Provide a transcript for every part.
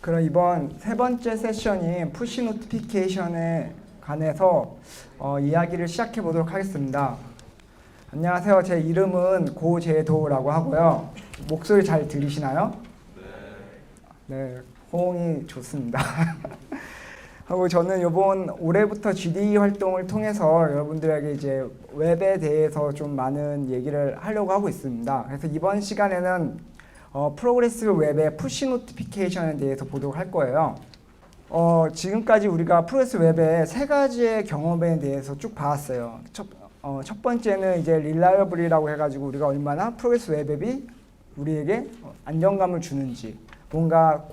그럼 이번 세 번째 세션인 푸시 노티피케이션에 관해서 이야기를 시작해 보도록 하겠습니다. 안녕하세요. 제 이름은 고재도라고 하고요. 목소리 잘 들리시나요? 네, 호응이 좋습니다. 하고 저는 이번 올해부터 GD 활동을 통해서 여러분들에게 이제 웹에 대해서 좀 많은 얘기를 하려고 하고 있습니다. 그래서 이번 시간에는 프로그레시브 웹의 푸시 노티피케이션에 대해서 보도록 할 거예요. 지금까지 우리가 프로그레시브 웹의 세 가지의 경험에 대해서 쭉 봐왔어요. 첫 번째는 이제 릴라이어블이라고 해가지고 우리가 얼마나 프로그레시브 웹 앱이 우리에게 안정감을 주는지, 뭔가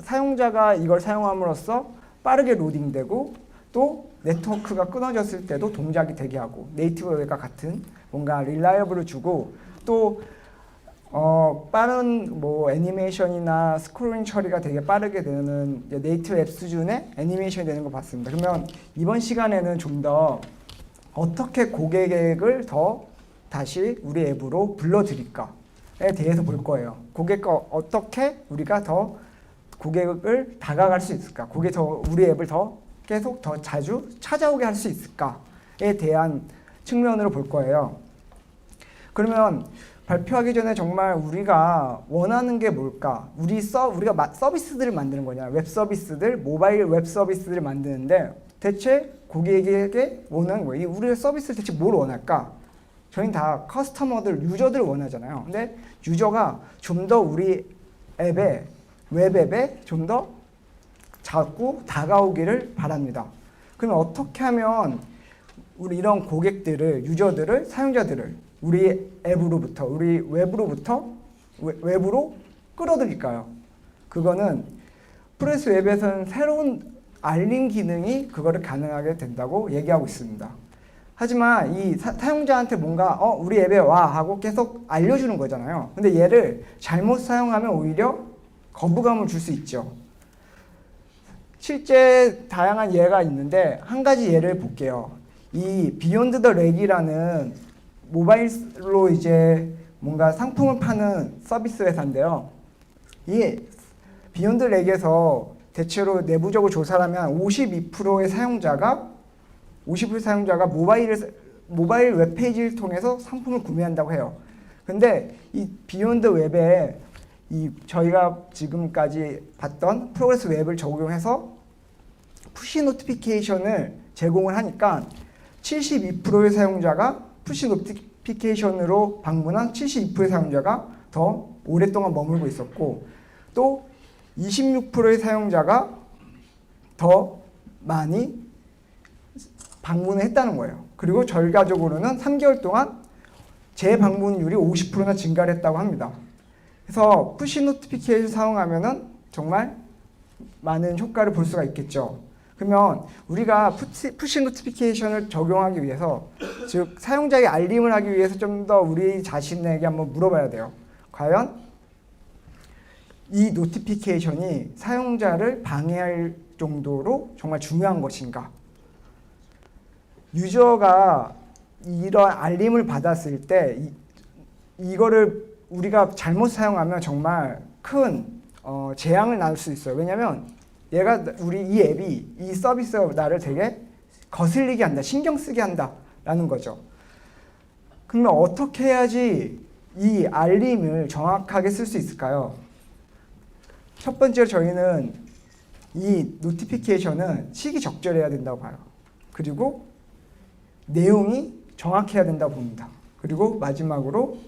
사용자가 이걸 사용함으로써 빠르게 로딩되고 또 네트워크가 끊어졌을 때도 동작이 되게 하고 네이티브 웹과 같은 뭔가 릴라이어블을 주고 또 빠른 뭐 애니메이션이나 스크롤링 처리가 되게 빠르게 되는 네이티브 앱 수준의 애니메이션이 되는 거 봤습니다. 그러면 이번 시간에는 좀 더 어떻게 고객을 더 다시 우리 앱으로 불러들일까에 대해서 볼 거예요. 고객과 어떻게 우리가 더 고객을 다가갈 수 있을까? 우리 앱을 계속 더 자주 찾아오게 할 수 있을까에 대한 측면으로 볼 거예요. 그러면 발표하기 전에 정말 우리가 원하는 게 뭘까? 우리가 서비스들을 만드는 거냐? 웹 서비스들, 모바일 웹 서비스들을 만드는데 대체 고객에게 원하는 거예요. 우리의 서비스를 대체 뭘 원할까? 저희는 다 유저들을 원하잖아요. 근데 유저가 좀 더 우리 웹앱에 좀 더 자꾸 다가오기를 바랍니다. 그러면 어떻게 하면 우리 이런 고객들을, 유저들을, 사용자들을 우리 앱으로부터, 우리 웹으로 끌어들일까요? 그거는 프로그레시브 웹에서는 새로운 알림 기능이 그거를 가능하게 된다고 얘기하고 있습니다. 하지만 이 사용자한테 뭔가 우리 앱에 와 하고 계속 알려주는 거잖아요. 근데 얘를 잘못 사용하면 오히려 거부감을 줄 수 있죠. 실제 다양한 예가 있는데 한 가지 예를 볼게요. 이 비욘드 더 렉이라는 모바일로 이제 뭔가 상품을 파는 서비스 회사인데요. 이 비욘드 렉에서 대체로 내부적으로 조사를 하면 52%의 사용자가 모바일 웹페이지를 통해서 상품을 구매한다고 해요. 근데 이 비욘드 웹에 저희가 지금까지 봤던 프로그레시브 웹을 적용해서 푸시 노티피케이션을 제공을 하니까 72%의 사용자가 푸시 노티피케이션으로 방문한 72%의 사용자가 더 오랫동안 머물고 있었고 또 26%의 사용자가 더 많이 방문을 했다는 거예요. 그리고 결과적으로는 3개월 동안 재방문율이 50%나 증가를 했다고 합니다. 그래서 푸시 노티피케이션 사용하면은 정말 많은 효과를 볼 수가 있겠죠. 그러면 우리가 푸시 노티피케이션을 적용하기 위해서, 즉 사용자의 알림을 하기 위해서 좀 더 우리 자신에게 한번 물어봐야 돼요. 과연 이 노티피케이션이 사용자를 방해할 정도로 정말 중요한 것인가? 유저가 이런 알림을 받았을 때 이거를 우리가 잘못 사용하면 정말 큰 재앙을 낳을 수 있어요. 왜냐하면 이 앱이, 이 서비스가 나를 되게 거슬리게 한다, 신경 쓰게 한다라는 거죠. 그러면 어떻게 해야지 이 알림을 정확하게 쓸 수 있을까요? 첫 번째로 저희는 이 노티피케이션은 시기적절해야 된다고 봐요. 그리고 내용이 정확해야 된다고 봅니다. 그리고 마지막으로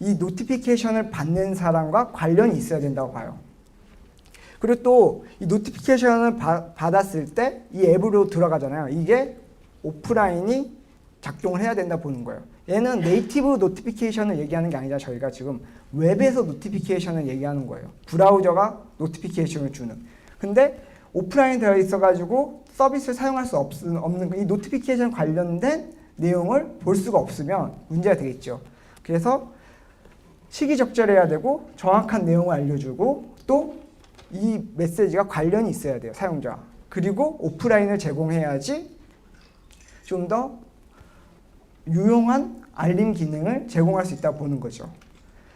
이 노티피케이션을 받는 사람과 관련이 있어야 된다고 봐요. 그리고 또 이 노티피케이션을 받았을 때 이 앱으로 들어가잖아요. 이게 오프라인이 작동을 해야 된다고 보는 거예요. 얘는 네이티브 노티피케이션을 얘기하는 게 아니라 저희가 지금 웹에서 노티피케이션을 얘기하는 거예요. 브라우저가 노티피케이션을 주는. 근데 오프라인 되어 있어가지고 서비스를 사용할 수 없는 이 노티피케이션 관련된 내용을 볼 수가 없으면 문제가 되겠죠. 그래서 시기적절해야 되고 정확한 내용을 알려주고 또 이 메시지가 관련이 있어야 돼요, 사용자. 그리고 오프라인을 제공해야지 좀 더 유용한 알림 기능을 제공할 수 있다고 보는 거죠.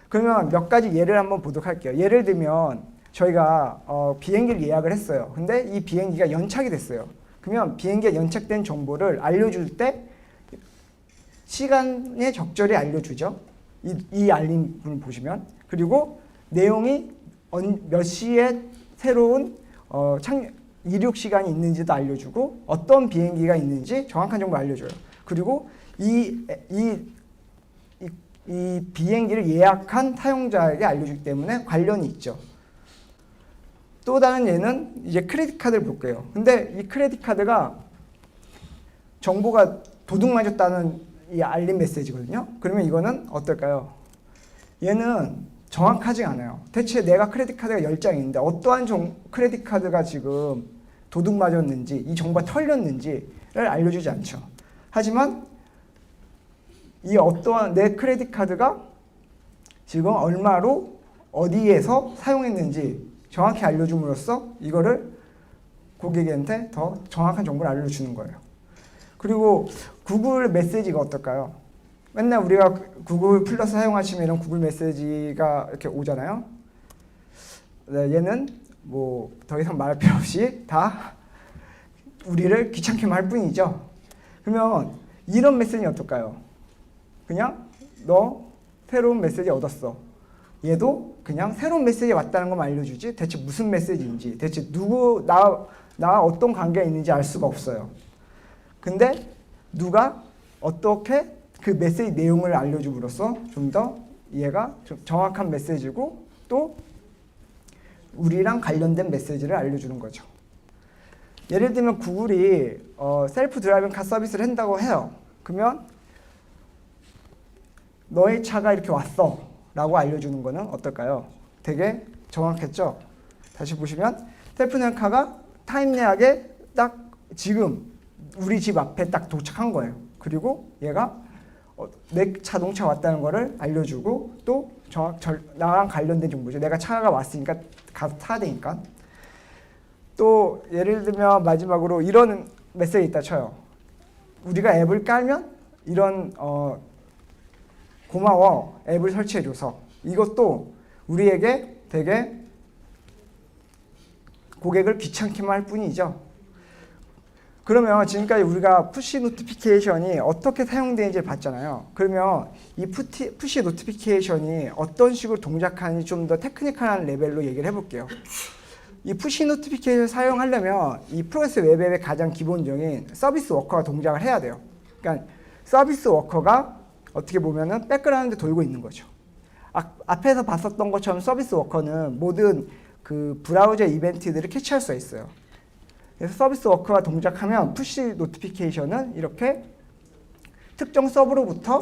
그러면 몇 가지 예를 한번 보도록 할게요. 예를 들면 저희가 비행기를 예약을 했어요. 근데 이 비행기가 연착이 됐어요. 그러면 비행기가 연착된 정보를 알려줄 때 시간에 적절히 알려주죠. 이 알림을 보시면. 그리고 내용이 몇 시에 새로운 이륙 시간이 있는지도 알려주고 어떤 비행기가 있는지 정확한 정보를 알려줘요. 그리고 이 비행기를 예약한 사용자에게 알려주기 때문에 관련이 있죠. 또 다른 예는 이제 크레딧 카드를 볼게요. 근데 이 크레딧 카드가 정보가 도둑 맞았다는 이 알림 메시지거든요. 그러면 이거는 어떨까요? 얘는 정확하지 않아요. 대체 내가 크레딧 카드가 10장이 있는데 어떠한 크레딧 카드가 지금 도둑 맞았는지 이 정보가 털렸는지를 알려주지 않죠. 하지만 이 어떠한 내 크레딧 카드가 지금 얼마로 어디에서 사용했는지 정확히 알려줌으로써 이거를 고객한테 더 정확한 정보를 알려주는 거예요. 그리고 구글 메시지가 어떨까요? 맨날 우리가 구글 플러스 사용하시면 이런 구글 메시지가 이렇게 오잖아요. 네, 얘는 뭐 더 이상 말할 필요 없이 다 우리를 귀찮게만 할 뿐이죠. 그러면 이런 메시지는 어떨까요? 그냥 너 새로운 메시지 얻었어. 얘도 그냥 새로운 메시지가 왔다는 것만 알려주지 대체 무슨 메시지인지 대체 나와 어떤 관계가 있는지 알 수가 없어요. 근데 누가 어떻게 그 메시지 내용을 알려줌으로써 좀 더 얘가 좀 정확한 메시지고 또 우리랑 관련된 메시지를 알려주는 거죠. 예를 들면 구글이 셀프 드라이빙 카 서비스를 한다고 해요. 그러면 너의 차가 이렇게 왔어 라고 알려주는 거는 어떨까요? 되게 정확했죠? 다시 보시면 셀프 드라이빙 카가 타임내하게 딱 지금 우리 집 앞에 딱 도착한 거예요. 그리고 얘가 내 자동차 왔다는 거를 알려주고 또 나랑 관련된 정보죠. 내가 차가 왔으니까 가서 타야 되니까. 또 예를 들면 마지막으로 이런 메시지 있다 쳐요. 우리가 앱을 깔면 이런 고마워 앱을 설치해줘서 이것도 우리에게 되게 고객을 귀찮게만 할 뿐이죠. 그러면 지금까지 우리가 푸시 노티피케이션이 어떻게 사용되는지 봤잖아요. 그러면 이 푸시 노티피케이션이 어떤 식으로 동작하는지 좀 더 테크니컬한 레벨로 얘기를 해볼게요. 이 푸시 노티피케이션을 사용하려면 이 프로세스 웹앱의 가장 기본적인 서비스 워커가 동작을 해야 돼요. 그러니까 서비스 워커가 어떻게 보면은 백그라운드에 돌고 있는 거죠. 앞에서 봤었던 것처럼 서비스 워커는 모든 그 브라우저 이벤트들을 캐치할 수 있어요. 그래서 서비스 워커가 동작하면 푸시 노티피케이션은 이렇게 특정 서버로부터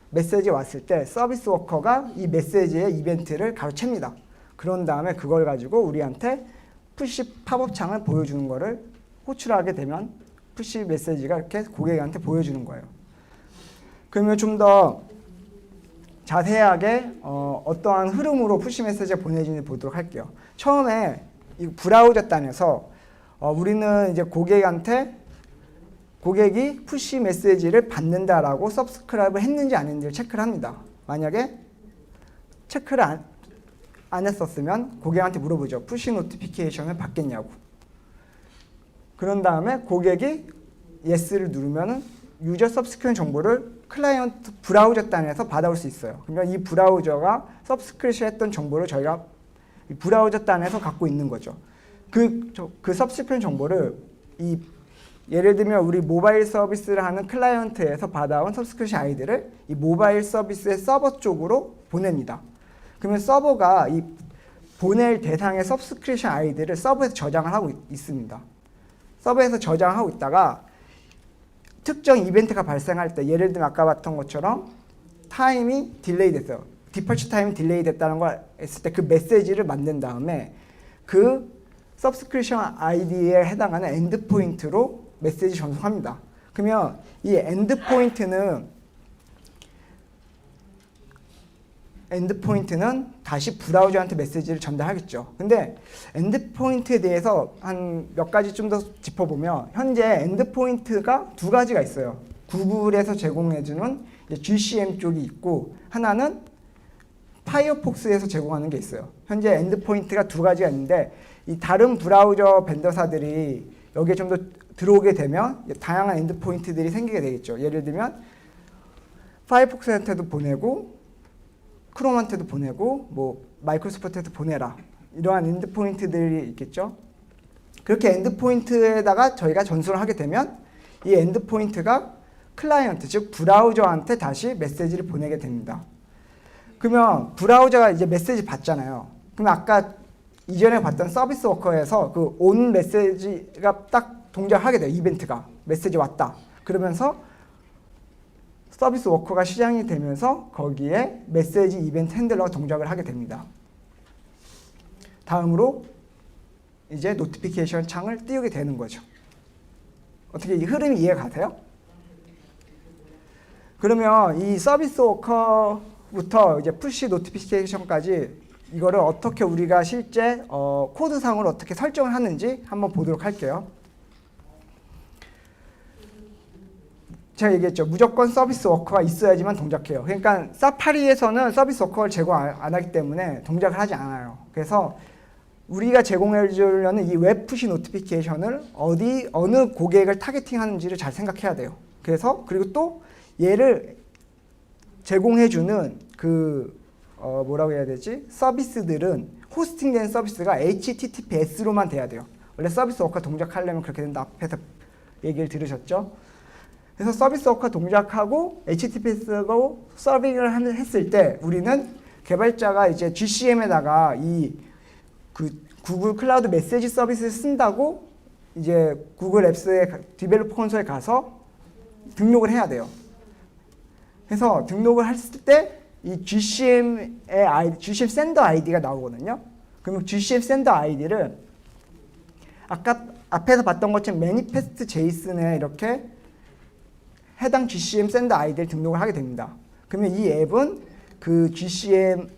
메시지 왔을 때 서비스 워커가 이 메시지의 이벤트를 가로챕니다. 그런 다음에 그걸 가지고 우리한테 푸시 팝업 창을 보여주는 거를 호출하게 되면 푸시 메시지가 이렇게 고객한테 보여주는 거예요. 그러면 좀 더 자세하게 어떠한 흐름으로 푸시 메시지가 보내지는지 보도록 할게요. 처음에 이 브라우저 단에서 우리는 이제 고객이 푸시 메시지를 받는다라고 서브스크라이브 했는지 안 했는지를 체크를 합니다. 만약에 체크를 안 했었으면 고객한테 물어보죠. 푸시 노티피케이션을 받겠냐고. 그런 다음에 고객이 예스를 누르면 유저 서브스크립션 정보를 클라이언트 브라우저 단에서 받아올 수 있어요. 그러면 이 브라우저가 서브스크립션 했던 정보를 저희가 이 브라우저 단에서 갖고 있는 거죠. 그 서브스크립션 정보를 예를 들면 우리 모바일 서비스를 하는 클라이언트에서 받아온 서브스크립션 아이디를 이 모바일 서비스의 서버 쪽으로 보냅니다. 그러면 서버가 이 보낼 대상의 서브스크립션 아이디를 서버에서 저장을 하고 있습니다. 서버에서 저장을 하고 있다가 특정 이벤트가 발생할 때 예를 들면 아까 봤던 것처럼 타임이 딜레이 됐어요. 디퍼처 타임이 딜레이 됐다는 걸 했을 때 그 메시지를 만든 다음에 그 서브스크립션 아이디에 해당하는 엔드포인트로 메시지 전송합니다. 그러면 이 엔드포인트는 다시 브라우저한테 메시지를 전달하겠죠. 근데 엔드포인트에 대해서 한 몇 가지 좀 더 짚어보면 현재 엔드포인트가 두 가지가 있어요. 구글에서 제공해주는 GCM 쪽이 있고 하나는 파이어폭스에서 제공하는 게 있어요. 현재 엔드포인트가 두 가지가 있는데 이 다른 브라우저 벤더사들이 여기에 좀 더 들어오게 되면 다양한 엔드포인트들이 생기게 되겠죠. 예를 들면 파이어폭스한테도 보내고 크롬한테도 보내고 뭐 마이크로소프트한테도 보내라. 이러한 엔드포인트들이 있겠죠. 그렇게 엔드포인트에다가 저희가 전송을 하게 되면 이 엔드포인트가 클라이언트, 즉 브라우저한테 다시 메시지를 보내게 됩니다. 그러면 브라우저가 이제 메시지 받잖아요. 그럼 아까 이전에 봤던 서비스 워커에서 그 온 메시지가 딱 동작하게 돼요. 이벤트가 메시지 왔다. 그러면서 서비스 워커가 시작이 되면서 거기에 메시지 이벤트 핸들러가 동작을 하게 됩니다. 다음으로 이제 노티피케이션 창을 띄우게 되는 거죠. 어떻게 이 흐름이 이해가 돼요? 그러면 이 서비스 워커부터 이제 푸시 노티피케이션까지 이거를 어떻게 우리가 실제 코드상으로 어떻게 설정을 하는지 한번 보도록 할게요. 제가 얘기했죠. 무조건 서비스 워커가 있어야지만 동작해요. 그러니까 사파리에서는 서비스 워커를 제공 안 하기 때문에 동작을 하지 않아요. 그래서 우리가 제공해 주려는 이 웹 푸시 노티피케이션을 어느 고객을 타겟팅하는지를 잘 생각해야 돼요. 그래서 그리고 또 얘를 제공해 주는 뭐라고 해야 되지? 서비스들은 호스팅된 서비스가 HTTPS로만 돼야 돼요. 원래 서비스 워커 동작하려면 그렇게 된다. 앞에서 얘기를 들으셨죠? 그래서 서비스 워커 동작하고 HTTPS로 서빙을 했을 때 우리는 개발자가 이제 GCM에다가 구글 클라우드 메시지 서비스를 쓴다고 이제 구글 앱스의 디벨로퍼 콘솔에 가서 등록을 해야 돼요. 그래서 등록을 했을 때 이 GCM의 GCM 샌더 아이디가 나오거든요. 그러면 GCM 샌더 아이디를 아까 앞에서 봤던 것처럼 매니페스트 제이슨에 이렇게 해당 GCM 샌더 아이디를 등록을 하게 됩니다. 그러면 이 앱은 그 GCM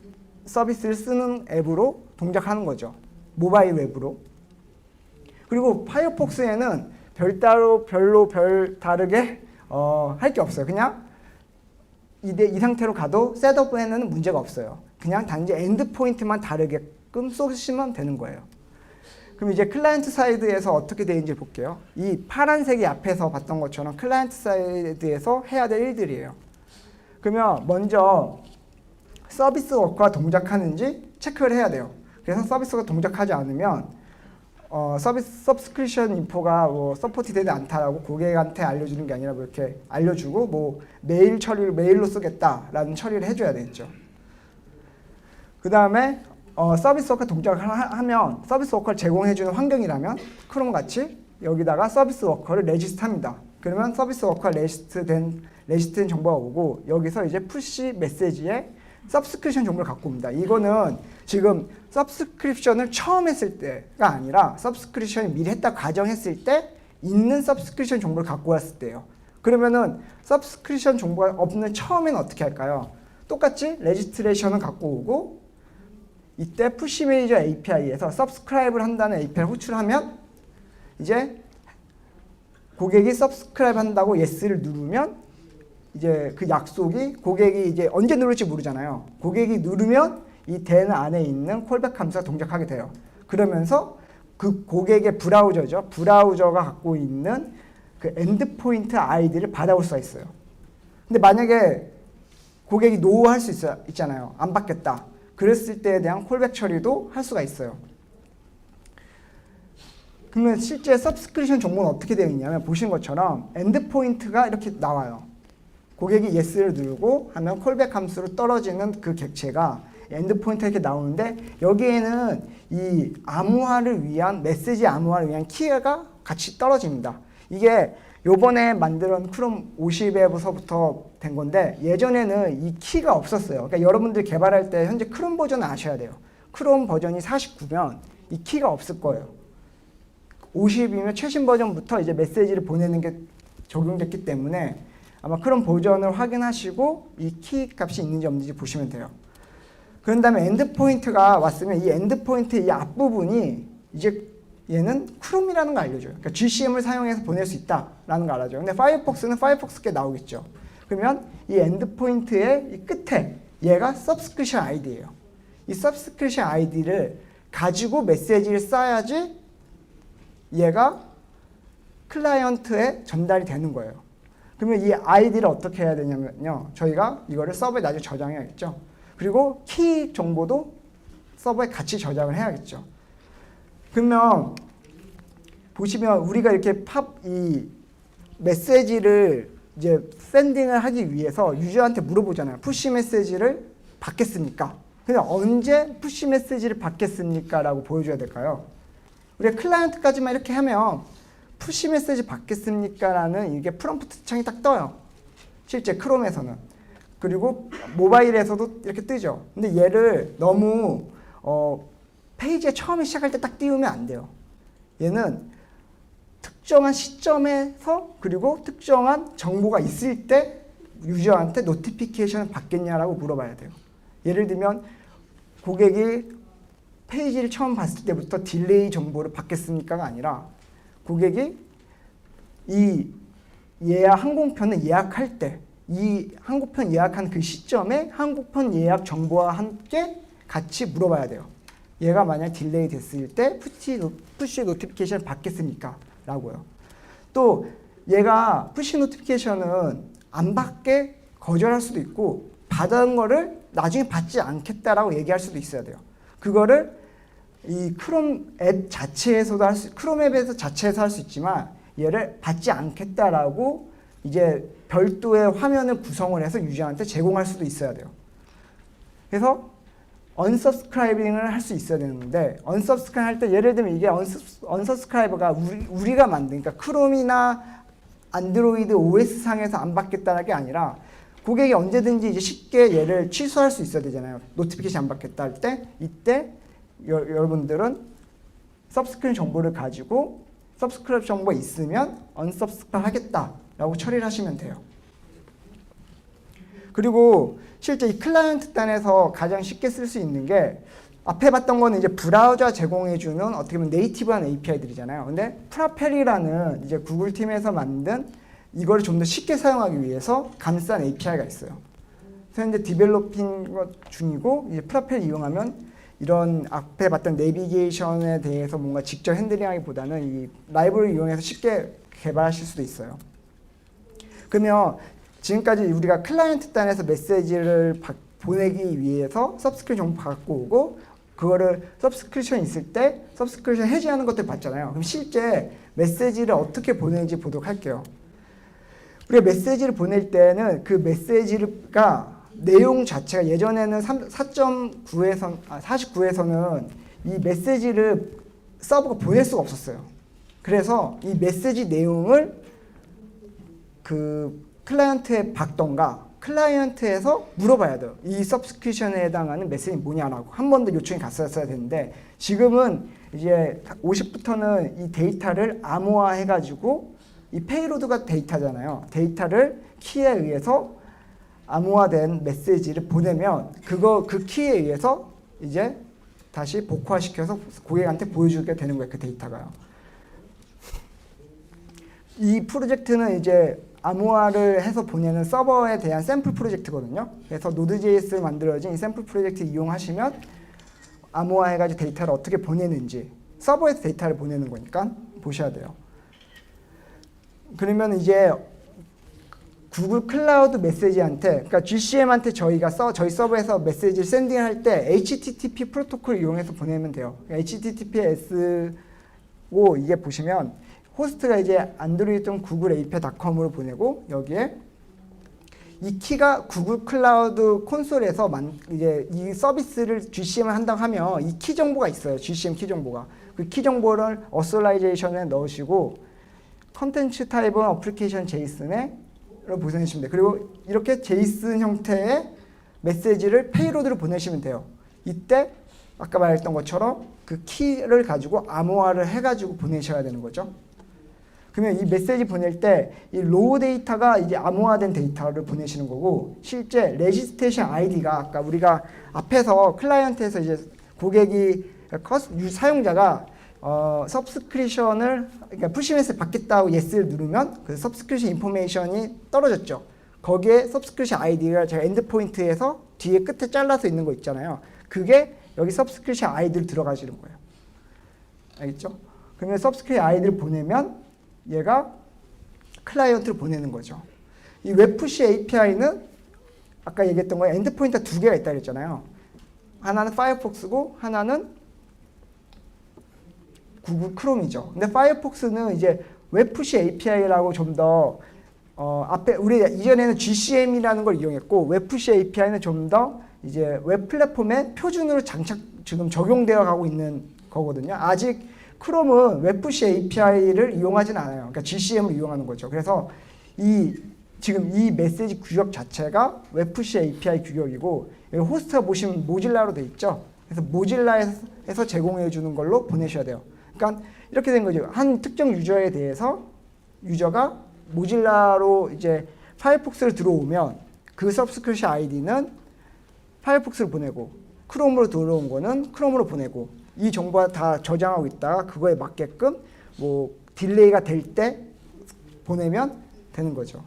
서비스를 쓰는 앱으로 동작하는 거죠. 모바일 웹으로. 그리고 파이어폭스에는 별로 다르게 할 게 없어요. 그냥 이 상태로 가도 셋업에는 문제가 없어요. 그냥 단지 엔드포인트만 다르게끔 쏘시면 되는 거예요. 그럼 이제 클라이언트 사이드에서 어떻게 되는지 볼게요. 이 파란색이 앞에서 봤던 것처럼 클라이언트 사이드에서 해야 될 일들이에요. 그러면 먼저 서비스 워커가 동작하는지 체크를 해야 돼요. 그래서 서비스가 동작하지 않으면 서비스 서브스크립션 인포가 서포트 되지 않다라고 고객한테 알려주는 게 아니라 이렇게 알려주고 메일로 쓰겠다라는 처리를 해줘야 되겠죠. 그 다음에 서비스 워커 동작을 하면 서비스 워커를 제공해주는 환경이라면 크롬 같이 여기다가 서비스 워커를 레지스트합니다. 그러면 서비스 워커가 레지스트된 정보가 오고 여기서 이제 푸시 메시지에 서브스크립션 정보를 갖고 옵니다. 이거는 지금 서브스크립션을 처음 했을 때가 아니라 서브스크립션이 미리 했다 가정했을 때 있는 서브스크립션 정보를 갖고 왔을 때예요. 그러면은 서브스크립션 정보가 없는 처음에는 어떻게 할까요? 똑같이 레지스트레이션을 갖고 오고 이때 푸시 매니저 API에서 서브스크라이브를 한다는 API를 호출하면 이제 고객이 서브스크라이브 한다고 yes를 누르면 이제 그 약속이 고객이 이제 언제 누를지 모르잖아요. 고객이 누르면 이 then 안에 있는 콜백 함수가 동작하게 돼요. 그러면서 그 고객의 브라우저죠. 브라우저가 갖고 있는 그 엔드포인트 아이디를 받아올 수가 있어요. 근데 만약에 고객이 노 할 수 있잖아요. 안 받겠다. 그랬을 때에 대한 콜백 처리도 할 수가 있어요. 그러면 실제 서브스크립션 정보는 어떻게 되어 있냐면 보시는 것처럼 엔드포인트가 이렇게 나와요. 고객이 yes를 누르고 하면 콜백 함수로 떨어지는 그 객체가 엔드포인트가 이렇게 나오는데 여기에는 이 암호화를 위한 메시지 암호화를 위한 키가 같이 떨어집니다. 이게 요번에 만든 크롬 50에서부터 된 건데 예전에는 이 키가 없었어요. 그러니까 여러분들 개발할 때 현재 크롬 버전을 아셔야 돼요. 크롬 버전이 49면 이 키가 없을 거예요. 50이면 최신 버전부터 이제 메시지를 보내는 게 적용됐기 때문에 아마 크롬 버전을 확인하시고 이 키 값이 있는지 없는지 보시면 돼요. 그런 다음에 엔드포인트가 왔으면 이 엔드포인트 이 앞부분이 이제 얘는 크롬이라는 걸 알려줘요. 그러니까 GCM을 사용해서 보낼 수 있다라는 걸 알아줘요. 근데 파이어폭스는 파이어폭스께 나오겠죠. 그러면 이 엔드포인트의 이 끝에 얘가 subscription ID예요. 이 subscription ID를 가지고 메시지를 써야지 얘가 클라이언트에 전달이 되는 거예요. 그러면 이 아이디를 어떻게 해야 되냐면요. 저희가 이거를 서버에 나중에 저장해야겠죠. 그리고 키 정보도 서버에 같이 저장을 해야겠죠. 그러면 보시면 우리가 이렇게 이 메시지를 이제 샌딩을 하기 위해서 유저한테 물어보잖아요. 푸시 메시지를 받겠습니까? 근데 언제 푸시 메시지를 받겠습니까? 라고 보여줘야 될까요? 우리가 클라이언트까지만 이렇게 하면 푸시 메시지 받겠습니까? 라는 이게 프롬프트 창이 딱 떠요. 실제 크롬에서는. 그리고 모바일에서도 이렇게 뜨죠. 근데 얘를 너무 페이지에 처음에 시작할 때 딱 띄우면 안 돼요. 얘는 특정한 시점에서 그리고 특정한 정보가 있을 때 유저한테 노티피케이션을 받겠냐라고 물어봐야 돼요. 예를 들면 고객이 페이지를 처음 봤을 때부터 딜레이 정보를 받겠습니까가 아니라 고객이 이 항공편을 예약할 때 이 항공편 예약한 그 시점에 항공편 예약 정보와 함께 같이 물어봐야 돼요. 얘가 만약 딜레이 됐을 때 푸시 노티피케이션을 받겠습니까? 라고요. 또 얘가 푸시 노티피케이션은 안 받게 거절할 수도 있고 받은 거를 나중에 받지 않겠다라고 얘기할 수도 있어야 돼요. 그거를 이 크롬 앱 자체에서도 크롬 앱에서 자체에서 할 수 있지만 얘를 받지 않겠다라고 이제 별도의 화면을 구성을 해서 유저한테 제공할 수도 있어야 돼요. 그래서 unsubscribing을 할 수 있어야 되는데 unsubscribe 할 때 예를 들면 이게 unsubscribe가 우리가 만든 그러니까 크롬이나 안드로이드 OS 상에서 안 받겠다는 게 아니라 고객이 언제든지 이제 쉽게 얘를 취소할 수 있어야 되잖아요. 노티피케이션 안 받겠다 할 때 이때 여러분들은 subscribe 정보를 가지고 subscribe 정보가 있으면 unsubscribe 하겠다라고 처리를 하시면 돼요. 그리고 실제 이 클라이언트 단에서 가장 쉽게 쓸 수 있는 게 앞에 봤던 거는 이제 브라우저 제공해주는 어떻게 보면 네이티브한 API들이잖아요. 근데 프라펠이라는 이제 구글 팀에서 만든 이거를 좀 더 쉽게 사용하기 위해서 감싼 API가 있어요. 그래서 이제 디벨로핑 중이고 이제 프라펠 이용하면 이런 앞에 봤던 내비게이션에 대해서 뭔가 직접 핸들링하기보다는 이 라이브러리 이용해서 쉽게 개발하실 수도 있어요. 그러면 지금까지 우리가 클라이언트 단에서 메시지를 보내기 위해서 서브스크립션 정보 갖고 오고 그거를 서브스크립션 있을 때 서브스크립션 해지하는 것들 봤잖아요. 그럼 실제 메시지를 어떻게 보내는지 보도록 할게요. 우리가 메시지를 보낼 때는 그 메시지가 내용 자체가 예전에는 49에서는 이 메시지를 서버가 보낼 수가 없었어요. 그래서 이 메시지 내용을 그 클라이언트에 받던가 클라이언트에서 물어봐야 돼요. 이 서브스크립션에 해당하는 메시지 뭐냐라고 한 번 더 요청이 갔었어야 되는데 지금은 이제 50부터는 이 데이터를 암호화 해가지고 이 페이로드가 데이터잖아요. 데이터를 키에 의해서 암호화된 메시지를 보내면 그 키에 의해서 이제 다시 복화시켜서 고객한테 보여주게 되는 거예요. 그 데이터가요. 이 프로젝트는 이제 암호화를 해서 보내는 서버에 대한 샘플 프로젝트거든요. 그래서 Node.js를 만들어진 이 샘플 프로젝트 이용하시면 암호화 해가지고 데이터를 어떻게 보내는지 서버에서 데이터를 보내는 거니까 보셔야 돼요. 그러면 이제 구글 클라우드 메시지한테, 그러니까 GCM한테 저희 서버에서 메시지를 샌딩할 때 HTTP 프로토콜을 이용해서 보내면 돼요. HTTPS고 이게 보시면 호스트가 이제 android.googleapi.com으로 보내고 여기에 이 키가 구글 클라우드 콘솔에서 이제 이 서비스를 GCM을 한다고 하면 이 키 정보가 있어요. GCM 키 정보가. 그 키 정보를 어솔라이제이션에 넣으시고 컨텐츠 타입은 어플리케이션 제이슨에 보내시면 돼요. 그리고 이렇게 제이슨 형태의 메시지를 페이로드로 보내시면 돼요. 이때 아까 말했던 것처럼 그 키를 가지고 암호화를 해가지고 보내셔야 되는 거죠. 그러면 이 메시지 보낼 때 이 로우 데이터가 이제 암호화된 데이터를 보내시는 거고 실제 레지스트레이션 아이디가 아까 우리가 앞에서 클라이언트에서 이제 고객이 사용자가 서브스크립션을 그러니까 푸시 메시지 받겠다고 예스를 누르면 그 서브스크립션 인포메이션이 떨어졌죠. 거기에 서브스크립션 아이디가 제가 엔드포인트에서 뒤에 끝에 잘라서 있는 거 있잖아요. 그게 여기 서브스크립션 아이디를 들어가지는 거예요. 알겠죠? 그러면 서브스크립션 아이디를 보내면 얘가 클라이언트를 보내는 거죠. 이 웹푸시 API는 아까 얘기했던 거에 엔드포인트가 두 개가 있다 그랬잖아요. 하나는 파이어폭스고 하나는 구글 크롬이죠. 근데 파이어폭스는 이제 웹푸시 API라고 좀 더 앞에 우리 이전에는 GCM이라는 걸 이용했고 웹푸시 API는 좀 더 이제 웹 플랫폼의 표준으로 지금 적용되어 가고 있는 거거든요. 아직 크롬은 웹푸시 API를 이용하진 않아요. 그러니까 GCM을 이용하는 거죠. 그래서 지금 이 메시지 규격 자체가 웹푸시 API 규격이고 여기 호스트가 보시면 모질라로 돼 있죠. 그래서 모질라에서 제공해 주는 걸로 보내셔야 돼요. 그러니까 이렇게 된 거죠. 한 특정 유저에 대해서 유저가 모질라로 이제 파이어폭스를 들어오면 그 서브스크립션 아이디는 파이어폭스를 보내고 크롬으로 들어온 거는 크롬으로 보내고 이 정보가 다 저장하고 있다가 그거에 맞게끔 뭐 딜레이가 될 때 보내면 되는 거죠.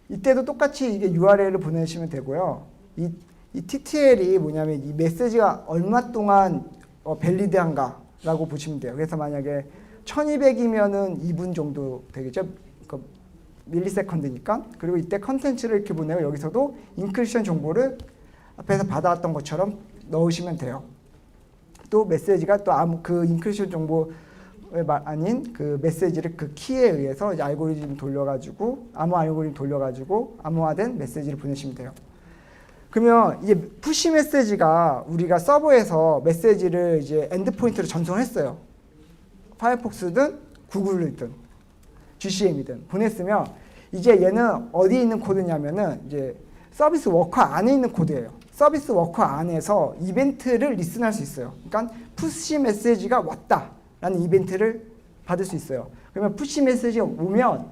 이때도 똑같이 이게 URL을 보내시면 되고요. 이 TTL이 뭐냐면 이 메시지가 얼마 동안 밸리드한가라고 보시면 돼요. 그래서 만약에 1200이면은 2분 정도 되겠죠. 그 밀리세컨드니까. 그리고 이때 컨텐츠를 이렇게 보내고 여기서도 인크리션 정보를 앞에서 받아왔던 것처럼 넣으시면 돼요. 또 메시지가 또 그 인크리션 정보에 아닌 그 메시지를 그 키에 의해서 이제 알고리즘 돌려가지고 알고리즘 돌려가지고 암호화된 메시지를 보내시면 돼요. 그러면 이게 푸시 메시지가 우리가 서버에서 메시지를 이제 엔드포인트로 전송했어요. 파이어폭스든 구글이든 GCM이든 보냈으면 이제 얘는 어디에 있는 코드냐면은 이제 서비스 워커 안에 있는 코드예요. 서비스 워커 안에서 이벤트를 리슨할 수 있어요. 그러니까 푸시 메시지가 왔다라는 이벤트를 받을 수 있어요. 그러면 푸시 메시지가 오면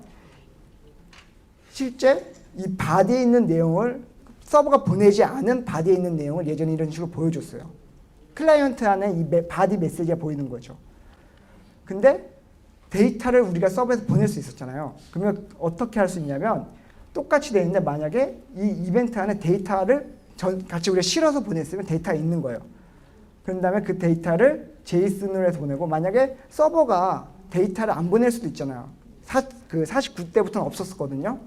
실제 이 바디에 있는 내용을 서버가 보내지 않은 바디에 있는 내용을 예전에 이런 식으로 보여줬어요. 클라이언트 안에 이 바디 메시지가 보이는 거죠. 근데 데이터를 우리가 서버에서 보낼 수 있었잖아요. 그러면 어떻게 할 수 있냐면 똑같이 돼 있는데 만약에 이 이벤트 안에 데이터를 같이 우리가 실어서 보냈으면 데이터가 있는 거예요. 그런 다음에 그 데이터를 제이슨으로 해서 보내고 만약에 서버가 데이터를 안 보낼 수도 있잖아요. 49때부터는 없었거든요.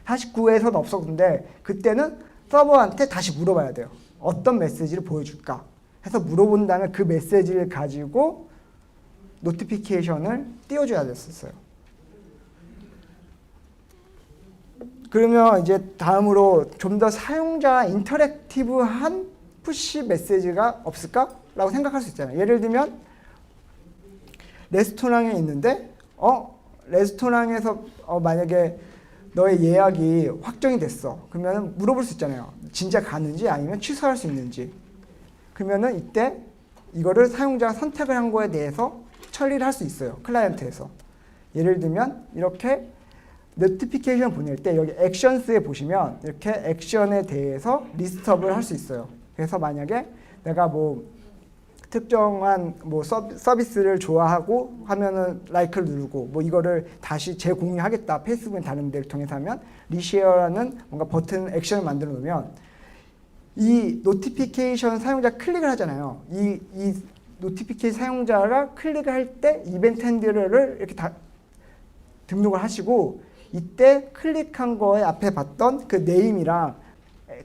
49에서는 없었는데 그때는 서버한테 다시 물어봐야 돼요. 어떤 메시지를 보여줄까? 해서 물어본 다음에 그 메시지를 가지고 노티피케이션을 띄워줘야 됐었어요. 그러면 이제 다음으로 좀 더 사용자 인터랙티브한 푸시 메시지가 없을까라고 생각할 수 있잖아요. 예를 들면 레스토랑에 있는데 레스토랑에서 만약에 너의 예약이 확정이 됐어. 그러면 물어볼 수 있잖아요. 진짜 가는지 아니면 취소할 수 있는지. 그러면은 이때 이거를 사용자가 선택을 한 거에 대해서 처리를 할 수 있어요. 클라이언트에서. 예를 들면 이렇게 노티피케이션 보낼 때 여기 액션스에 보시면 이렇게 액션에 대해서 리스트업을 할 수 있어요. 그래서 만약에 내가 뭐 특정한 뭐 서비스를 좋아하고 하면은 라이크를 누르고 뭐 이거를 다시 재공유하겠다. 페이스북에 다른 데를 통해서 하면 리쉐어라는 뭔가 버튼 액션을 만들어 놓으면 이 노티피케이션 사용자 클릭을 하잖아요. 이 노티피케이션 사용자가 클릭을 할 때 이벤트 핸들러를 이렇게 다 등록을 하시고 이때 클릭한 거에 앞에 봤던 그 네임이랑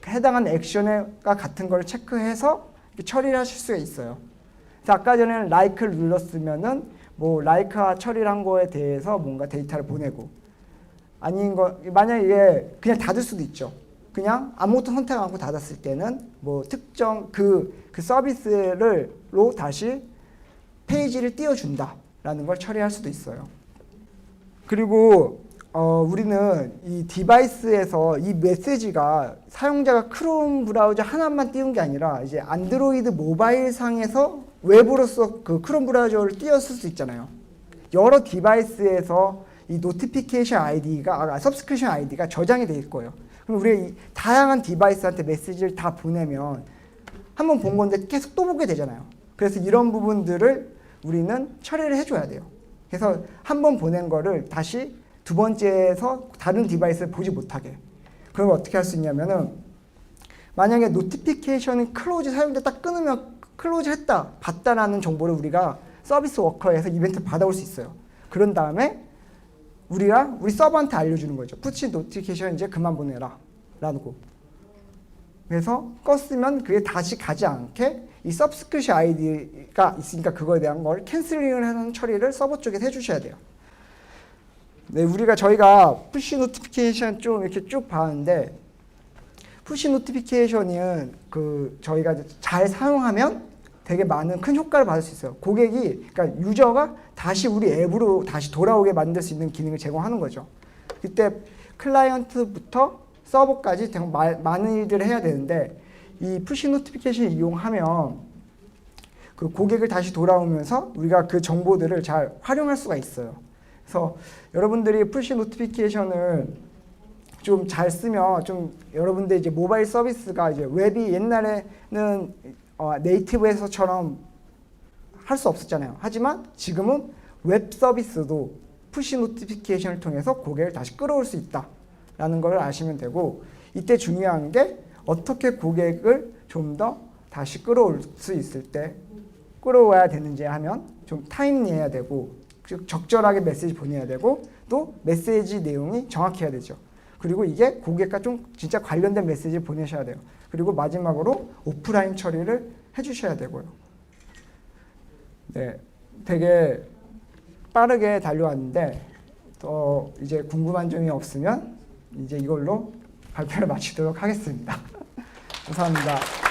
해당하는 액션과 같은 걸 체크해서 처리를 하실 수가 있어요. 그래서 아까 전에는 like를 눌렀으면은 뭐 like와 처리를 한 거에 대해서 뭔가 데이터를 보내고 아닌 거 만약에 이게 그냥 닫을 수도 있죠. 그냥 아무것도 선택 안 하고 닫았을 때는 뭐 특정 그 서비스로 다시 페이지를 띄워준다라는 걸 처리할 수도 있어요. 그리고 우리는 이 디바이스에서 이 메시지가 사용자가 크롬 브라우저 하나만 띄운 게 아니라 이제 안드로이드 모바일 상에서 웹으로서 그 크롬 브라우저를 띄웠을 수 있잖아요. 여러 디바이스에서 이 노티피케이션 아이디가 서브스크립션 아이디가 저장이 돼 있을 거예요. 그럼 우리가 이 다양한 디바이스한테 메시지를 다 보내면 한번 본 건데 계속 또 보게 되잖아요. 그래서 이런 부분들을 우리는 처리를 해줘야 돼요. 그래서 한 번 보낸 거를 다시 두 번째에서 다른 디바이스를 보지 못하게. 그럼 어떻게 할 수 있냐면은 만약에 노티피케이션이 클로즈 사용자 딱 끊으면 클로즈 했다, 봤다라는 정보를 우리가 서비스 워커에서 이벤트 받아올 수 있어요. 그런 다음에 우리가 우리 서버한테 알려주는 거죠. 푸시 노티피케이션 이제 그만 보내라 라고. 그래서 껐으면 그게 다시 가지 않게 이 서브스크립션 아이디가 있으니까 그거에 대한 걸 캔슬링을 하는 처리를 서버 쪽에서 해주셔야 돼요. 네, 저희가 푸시 노티피케이션 좀 이렇게 쭉 봤는데, 푸시 노티피케이션은 저희가 잘 사용하면 되게 많은 큰 효과를 받을 수 있어요. 그러니까 유저가 다시 우리 앱으로 다시 돌아오게 만들 수 있는 기능을 제공하는 거죠. 그때 클라이언트부터 서버까지 많은 일들을 해야 되는데, 이 푸시 노티피케이션을 이용하면 그 고객을 다시 돌아오면서 우리가 그 정보들을 잘 활용할 수가 있어요. 그래서 여러분들이 푸시 노티피케이션을 좀 잘 쓰면 좀 여러분들 이제 모바일 서비스가 이제 웹이 옛날에는 네이티브에서처럼 할 수 없었잖아요. 하지만 지금은 웹 서비스도 푸시 노티피케이션을 통해서 고객을 다시 끌어올 수 있다라는 걸 아시면 되고, 이때 중요한 게 어떻게 고객을 좀 더 다시 끌어올 수 있을 때 끌어와야 되는지 하면 좀 타임리해야 되고, 적절하게 메시지 보내야 되고, 또 메시지 내용이 정확해야 되죠. 그리고 이게 고객과 좀 진짜 관련된 메시지를 보내셔야 돼요. 그리고 마지막으로 오프라인 처리를 해주셔야 되고요. 네, 되게 빠르게 달려왔는데 이제 궁금한 점이 없으면 이제 이걸로 발표를 마치도록 하겠습니다. 감사합니다.